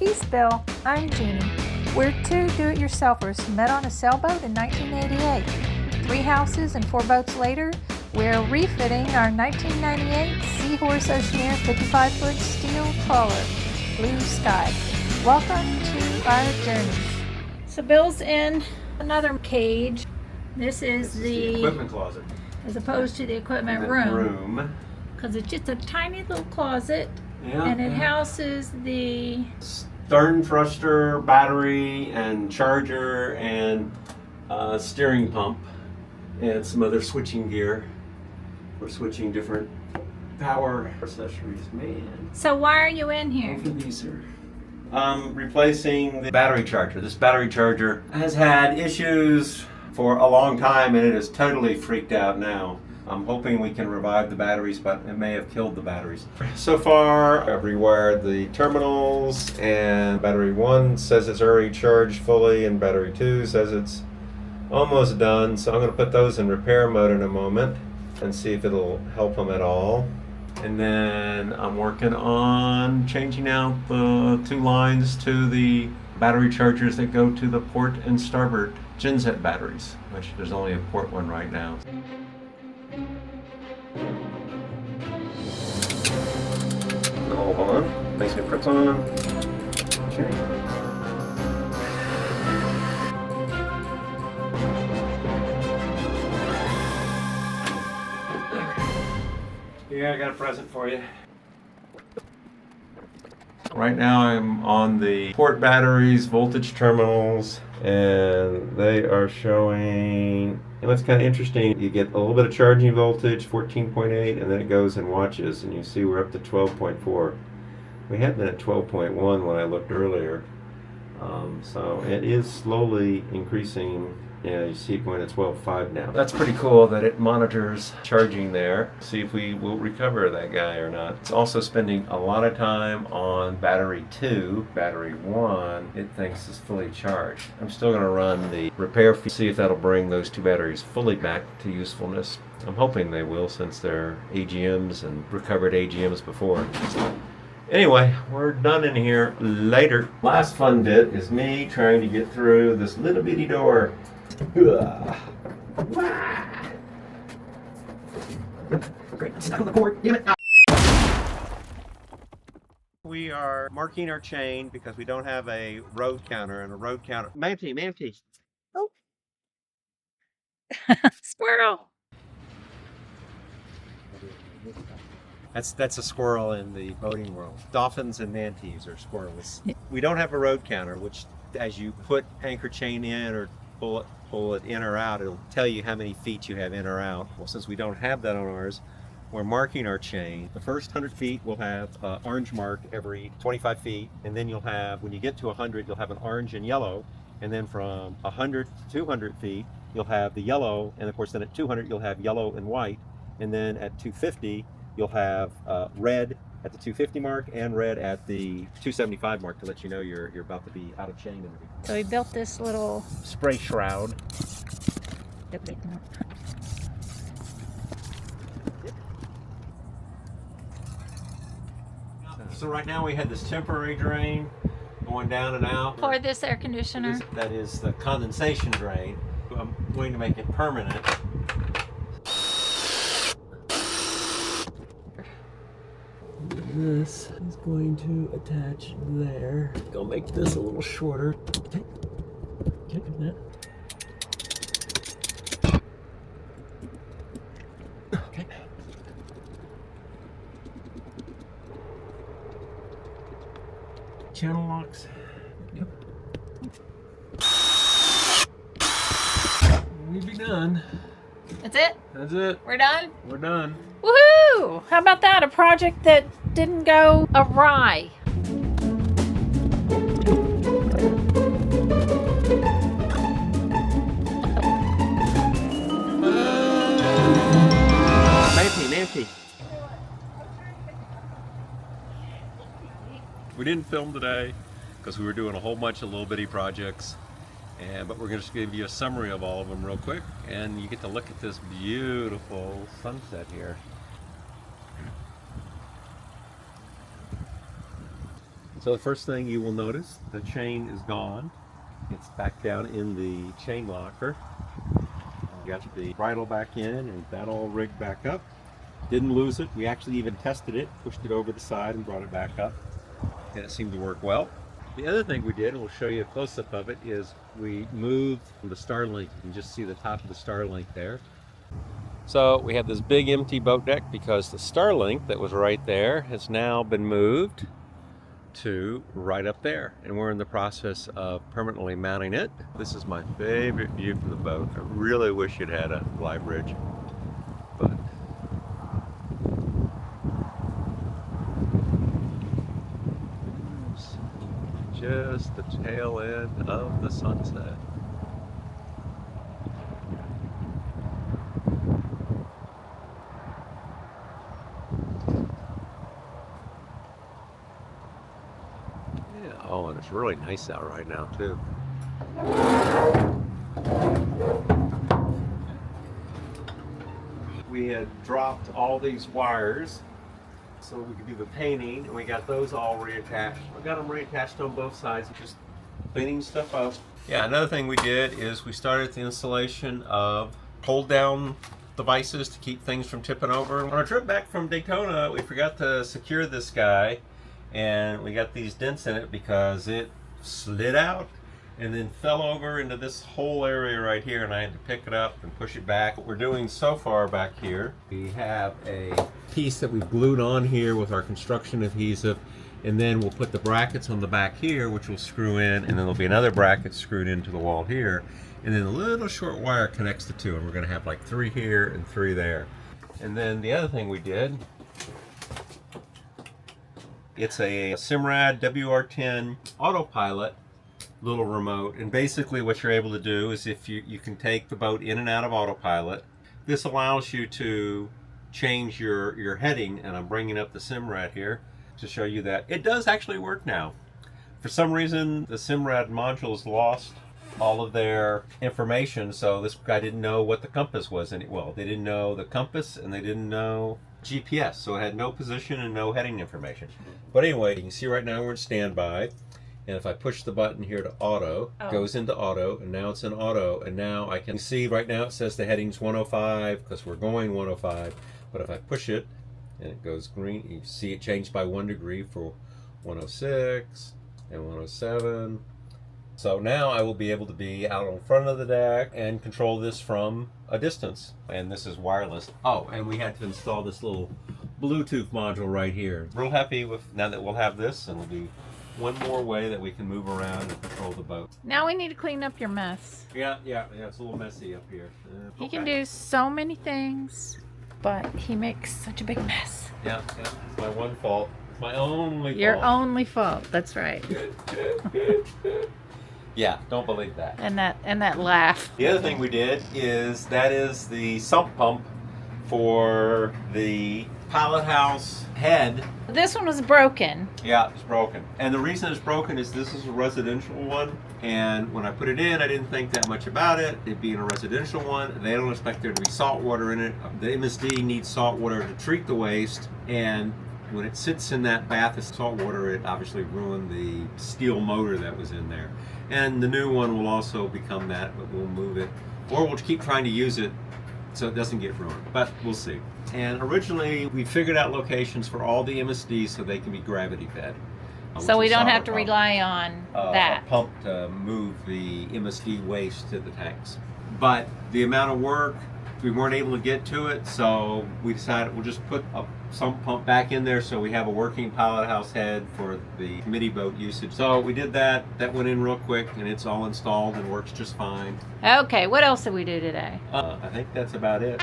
Peace, Bill. I'm Jeannie. We're two do-it-yourselfers who met on a sailboat in 1988. 3 houses and 4 boats later, we're refitting our 1998 Seahorse Oceaneer 55-foot steel trawler, Blue Sky. Welcome to our journey. So Bill's in another cage. This is the equipment closet, as opposed to the equipment room. Because it's just a tiny little closet, and it houses the stern thruster, battery, and charger, and steering pump, and some other switching gear. We're switching different power accessories, man. So why are you in here? Both of these are replacing the battery charger. This battery charger has had issues for a long time, and it is totally freaked out now. I'm hoping we can revive the batteries, but it may have killed the batteries. So far, I've rewired the terminals, and battery 1 says it's already charged fully, and battery 2 says it's almost done. So I'm going to put those in repair mode in a moment and see if it'll help them at all. And then I'm working on changing out the 2 lines to the battery chargers that go to the port and starboard genset batteries, which there's only a port one right now. Oh, hold on. Makes me press on. Okay. Yeah, I got a present for you. Right now I'm on the port batteries, voltage terminals, and they are showing, and that's kind of interesting. You get a little bit of charging voltage, 14.8, and then it goes and watches, and you see we're up to 12.4. We had been at 12.1 when I looked earlier. So it is slowly increasing. Yeah, you see it going to 12.5 now. That's pretty cool that it monitors charging there. See if we will recover that guy or not. It's also spending a lot of time on battery 2. Battery 1, it thinks is fully charged. I'm still going to run the repair fee, see if that'll bring those 2 batteries fully back to usefulness. I'm hoping they will, since they're AGMs and recovered AGMs before. Anyway, we're done in here. Later. Last fun bit is me trying to get through this little bitty door. Great, stuck on the cord, damn it. We are marking our chain because we don't have a road counter, and a road counter. Manti. Oh. Squirrel. That's a squirrel in the boating world. Dolphins and manatees are squirrels. We don't have a road counter, which as you put anchor chain in or pull it in or out, it'll tell you how many feet you have in or out. Well, since we don't have that on ours, we're marking our chain. The first 100 feet will have an orange mark every 25 feet, and then you'll have, when you get to 100, you'll have an orange and yellow, and then from 100 to 200 feet, you'll have the yellow, and of course then at 200 you'll have yellow and white, and then at 250 you'll have red at the 250 mark and red at the 275 mark to let you know you're about to be out of chain and everything. So we built this little spray shroud. So right now we had this temporary drain going down and out. for this air conditioner. That is the condensation drain. I'm going to make it permanent. This is going to attach there. I'll make this a little shorter. Okay. That. Okay. Channel locks. Yep. We'll be done. That's it? That's it. We're done? We're done. Woohoo! How about that? A project that didn't go awry. Manti. We didn't film today because we were doing a whole bunch of little bitty projects, but we're going to give you a summary of all of them real quick, and you get to look at this beautiful sunset here. So the first thing you will notice, the chain is gone. It's back down in the chain locker. Got the bridle back in and that all rigged back up. Didn't lose it. We actually even tested it, pushed it over the side and brought it back up. And it seemed to work well. The other thing we did, and we'll show you a close-up of it, is we moved the Starlink. You can just see the top of the Starlink there. So we have this big empty boat deck because the Starlink that was right there has now been moved to right up there, and we're in the process of permanently mounting it. This is my favorite view from the boat. I really wish it had a glide bridge, but just the tail end of the sunset. Oh, and it's really nice out right now, too. We had dropped all these wires so we could do the painting, and we got those all reattached. I got them reattached on both sides, just cleaning stuff up. Yeah, another thing we did is we started the installation of hold-down devices to keep things from tipping over. On our trip back from Daytona, we forgot to secure this guy, and we got these dents in it because it slid out and then fell over into this whole area right here, and I had to pick it up and push it back. What we're doing so far back here, we have a piece that we've glued on here with our construction adhesive, and then we'll put the brackets on the back here, which will screw in, and then there'll be another bracket screwed into the wall here, and then a little short wire connects the two, and we're going to have like 3 here and 3 there. And then the other thing we did, it's a Simrad WR10 Autopilot little remote, and basically what you're able to do is if you can take the boat in and out of Autopilot. This allows you to change your heading, and I'm bringing up the Simrad here to show you that it does actually work now. For some reason the Simrad modules lost all of their information, so this guy didn't know what the compass was. Well, they didn't know the compass and they didn't know GPS, so it had no position and no heading information. But anyway, you can see right now we're in standby, and if I push the button here to auto, it goes into auto, and now it's in auto, and now I can see right now it says the heading's 105 because we're going 105, but if I push it and it goes green, you see it changed by 1 degree for 106 and 107. So now I will be able to be out on front of the deck and control this from a distance. And this is wireless. Oh, and we had to install this little Bluetooth module right here. Real happy with now that we'll have this, and it'll be one more way that we can move around and control the boat. Now we need to clean up your mess. Yeah, it's a little messy up here. He can do so many things, but he makes such a big mess. Yeah, it's my one fault. It's my only fault. Your only fault, that's right. Yeah, don't believe that. And that laugh. The other thing we did is the sump pump for the pilot house head. This one was broken. Yeah, it's broken. And the reason it's broken is this is a residential one, and when I put it in, I didn't think that much about it. It being a residential one, they don't expect there to be salt water in it. The MSD needs salt water to treat the waste, and when it sits in that bath of salt water, it obviously ruined the steel motor that was in there. And the new one will also become that, but we'll move it. Or we'll keep trying to use it so it doesn't get ruined, but we'll see. And originally, we figured out locations for all the MSDs so they can be gravity fed. So we don't have to rely on that. A pump to move the MSD waste to the tanks. But the amount of work, we weren't able to get to it, so we decided we'll just put a sump pump back in there so we have a working pilot house head for the committee boat usage. So we did that. That went in real quick, and it's all installed and works just fine. Okay, what else did we do today? I think that's about it.